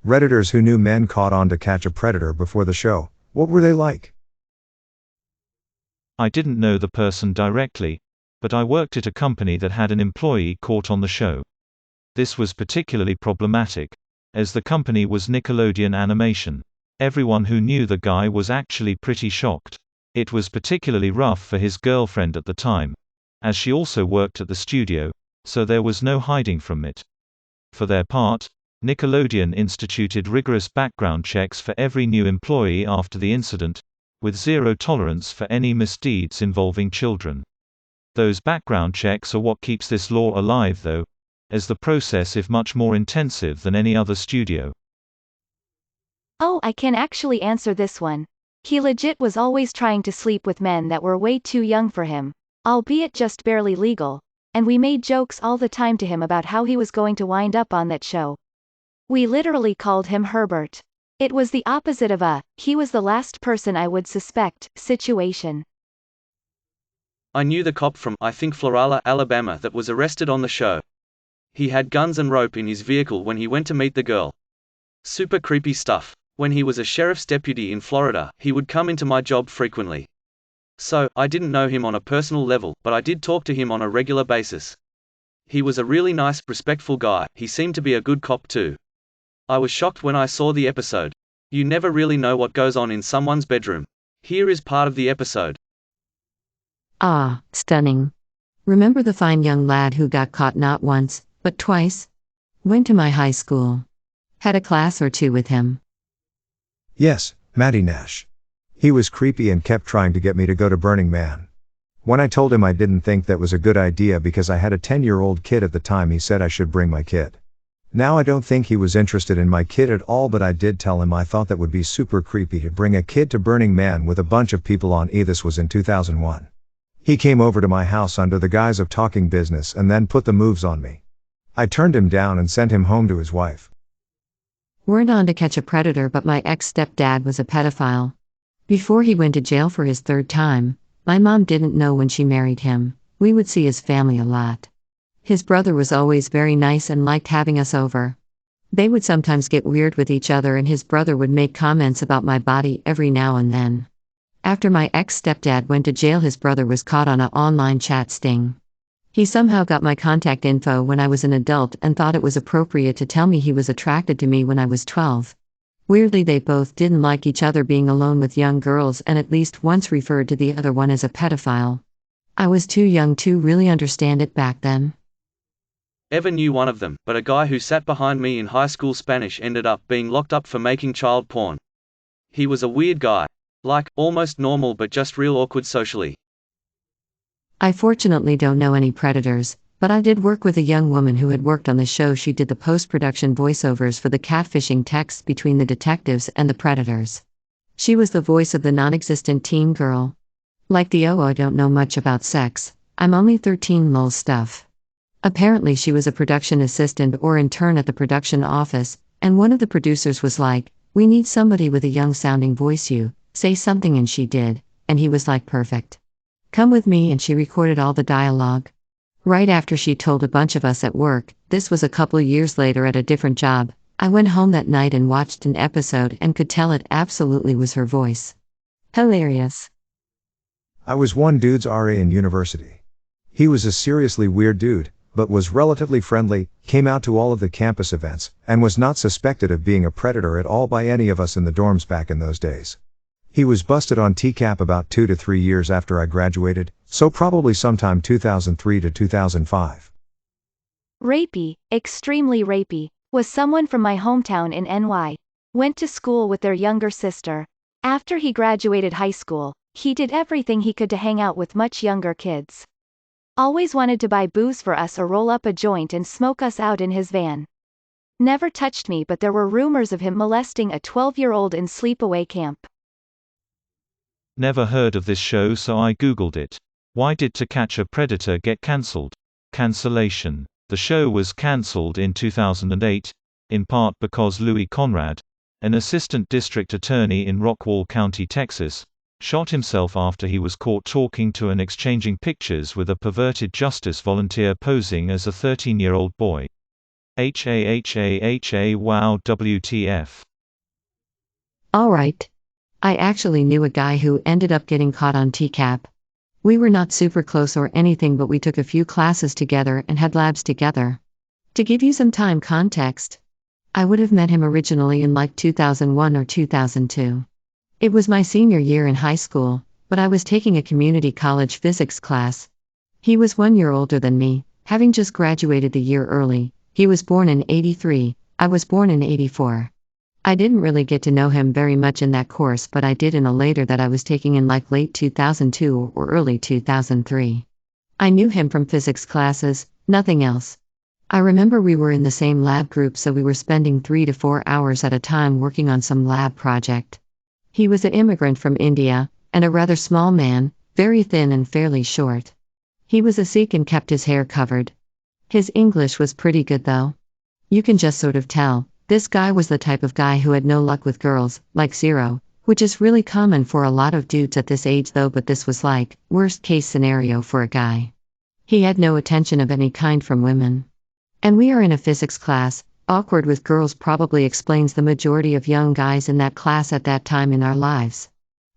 Redditors who knew men caught on to catch a predator before the show, what were they like? I didn't know the person directly, but I worked at a company that had an employee caught on the show. This was particularly problematic, as the company was Nickelodeon Animation. Everyone who knew the guy was actually pretty shocked. It was particularly rough for his girlfriend at the time, as she also worked at the studio, so there was no hiding from it. For their part, Nickelodeon instituted rigorous background checks for every new employee after the incident, with zero tolerance for any misdeeds involving children. Those background checks are what keeps this law alive though, as the process is much more intensive than any other studio. Oh, I can actually answer this one. He legit was always trying to sleep with men that were way too young for him, albeit just barely legal, and we made jokes all the time to him about how he was going to wind up on that show. We literally called him Herbert. It was the opposite of a, he was the last person I would suspect, situation. I knew the cop from, I think, Florala, Alabama that was arrested on the show. He had guns and rope in his vehicle when he went to meet the girl. Super creepy stuff. When he was a sheriff's deputy in Florida, he would come into my job frequently. So, I didn't know him on a personal level, but I did talk to him on a regular basis. He was a really nice, respectful guy. He seemed to be a good cop too. I was shocked when I saw the episode. You never really know what goes on in someone's bedroom. Here is part of the episode. Ah, stunning. Remember the fine young lad who got caught not once, but twice? Went to my high school. Had a class or two with him. Yes, Matty Nash. He was creepy and kept trying to get me to go to Burning Man. When I told him I didn't think that was a good idea because I had a 10-year-old kid at the time, he said I should bring my kid. Now I don't think he was interested in my kid at all, but I did tell him I thought that would be super creepy to bring a kid to Burning Man with a bunch of people on. This was in 2001. He came over to my house under the guise of talking business and then put the moves on me. I turned him down and sent him home to his wife. Weren't on to catch a predator, but my ex-stepdad was a pedophile. Before he went to jail for his third time, my mom didn't know when she married him. We would see his family a lot. His brother was always very nice and liked having us over. They would sometimes get weird with each other and his brother would make comments about my body every now and then. After my ex-stepdad went to jail, his brother was caught on an online chat sting. He somehow got my contact info when I was an adult and thought it was appropriate to tell me he was attracted to me when I was 12. Weirdly, they both didn't like each other being alone with young girls and at least once referred to the other one as a pedophile. I was too young to really understand it back then. Ever knew one of them, but a guy who sat behind me in high school Spanish ended up being locked up for making child porn. He was a weird guy. Like, almost normal but just real awkward socially. I fortunately don't know any predators, but I did work with a young woman who had worked on the show. She did the post-production voiceovers for the catfishing texts between the detectives and the predators. She was the voice of the non-existent teen girl. Like the I don't know much about sex, I'm only 13 lol stuff. Apparently she was a production assistant or intern at the production office, and one of the producers was like, "We need somebody with a young-sounding voice, you say something," and she did, and he was like, "Perfect. Come with me," and she recorded all the dialogue. Right after she told a bunch of us at work, this was a couple years later at a different job, I went home that night and watched an episode and could tell it absolutely was her voice. Hilarious. I was one dude's RA in university. He was a seriously weird dude, but was relatively friendly, came out to all of the campus events, and was not suspected of being a predator at all by any of us in the dorms back in those days. He was busted on TCAP about 2 to 3 years after I graduated, so probably sometime 2003 to 2005. Rapey, extremely rapey, was someone from my hometown in NY. Went to school with their younger sister. After he graduated high school, he did everything he could to hang out with much younger kids. Always wanted to buy booze for us or roll up a joint and smoke us out in his van. Never touched me, but there were rumors of him molesting a 12-year-old in sleepaway camp. Never heard of this show, so I googled it. Why did To Catch a Predator get cancelled? Cancellation. The show was cancelled in 2008, in part because Louis Conrad, an assistant district attorney in Rockwall County, Texas, shot himself after he was caught talking to and exchanging pictures with a perverted justice volunteer posing as a 13-year-old boy. Wow WTF. Alright. I actually knew a guy who ended up getting caught on TCAP. We were not super close or anything, but we took a few classes together and had labs together. To give you some time context, I would have met him originally in like 2001 or 2002. It was my senior year in high school, but I was taking a community college physics class. He was 1 year older than me, having just graduated the year early. He was born in '83, I was born in '84. I didn't really get to know him very much in that course, but I did in a later that I was taking in like late 2002 or early 2003. I knew him from physics classes, nothing else. I remember we were in the same lab group, so we were spending 3 to 4 hours at a time working on some lab project. He was an immigrant from India, and a rather small man, very thin and fairly short. He was a Sikh and kept his hair covered. His English was pretty good though. You can just sort of tell. This guy was the type of guy who had no luck with girls, like zero, which is really common for a lot of dudes at this age though, but this was like, worst case scenario for a guy. He had no attention of any kind from women. And we are in a physics class, awkward with girls probably explains the majority of young guys in that class at that time in our lives.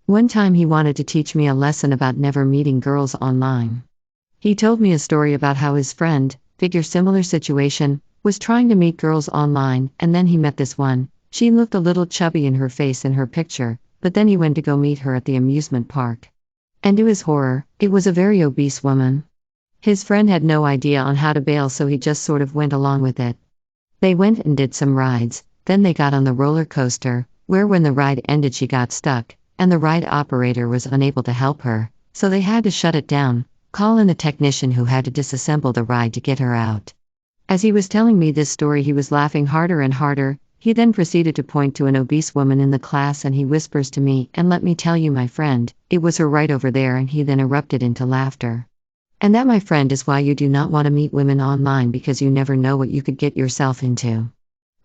One time he wanted to teach me a lesson about never meeting girls online. He told me a story about how his friend, figure similar situation, was trying to meet girls online, and then he met this one. She looked a little chubby in her face in her picture, but then he went to go meet her at the amusement park. And to his horror, it was a very obese woman. His friend had no idea on how to bail, so he just sort of went along with it. They went and did some rides, then they got on the roller coaster, where when the ride ended she got stuck, and the ride operator was unable to help her, so they had to shut it down, call in a technician who had to disassemble the ride to get her out. As he was telling me this story, he was laughing harder and harder. He then proceeded to point to an obese woman in the class and he whispers to me, "And let me tell you, my friend, it was her right over there," and he then erupted into laughter. And that, my friend, is why you do not want to meet women online, because you never know what you could get yourself into.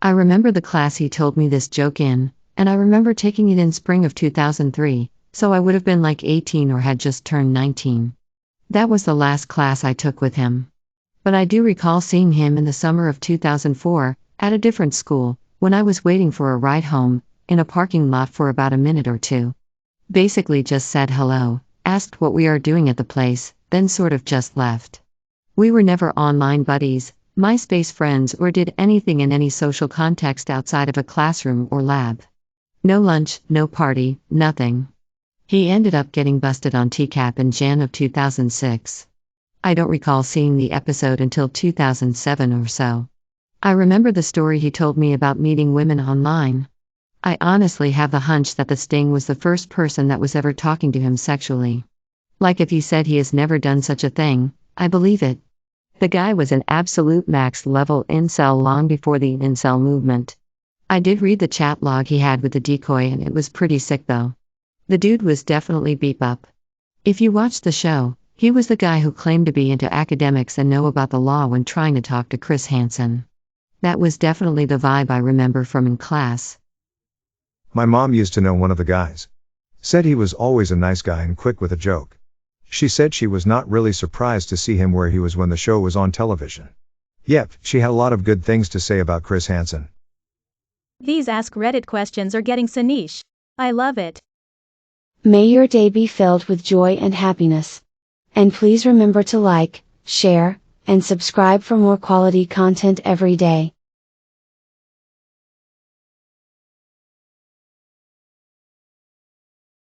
I remember the class he told me this joke in, and I remember taking it in spring of 2003, so I would have been like 18 or had just turned 19. That was the last class I took with him. But I do recall seeing him in the summer of 2004, at a different school, when I was waiting for a ride home, in a parking lot for about a minute or two. Basically just said hello, asked what we are doing at the place, then sort of just left. We were never online buddies, MySpace friends, or did anything in any social context outside of a classroom or lab. No lunch, no party, nothing. He ended up getting busted on TCAP in Jan of 2006. I don't recall seeing the episode until 2007 or so. I remember the story he told me about meeting women online. I honestly have the hunch that the Sting was the first person that was ever talking to him sexually. Like, if he said he has never done such a thing, I believe it. The guy was an absolute max level incel long before the incel movement. I did read the chat log he had with the decoy, and it was pretty sick though. The dude was definitely beep up. If you watched the show, he was the guy who claimed to be into academics and know about the law when trying to talk to Chris Hansen. That was definitely the vibe I remember from in class. My mom used to know one of the guys. Said he was always a nice guy and quick with a joke. She said she was not really surprised to see him where he was when the show was on television. Yep, she had a lot of good things to say about Chris Hansen. These Ask Reddit questions are getting so niche. I love it. May your day be filled with joy and happiness. And please remember to like, share, and subscribe for more quality content every day.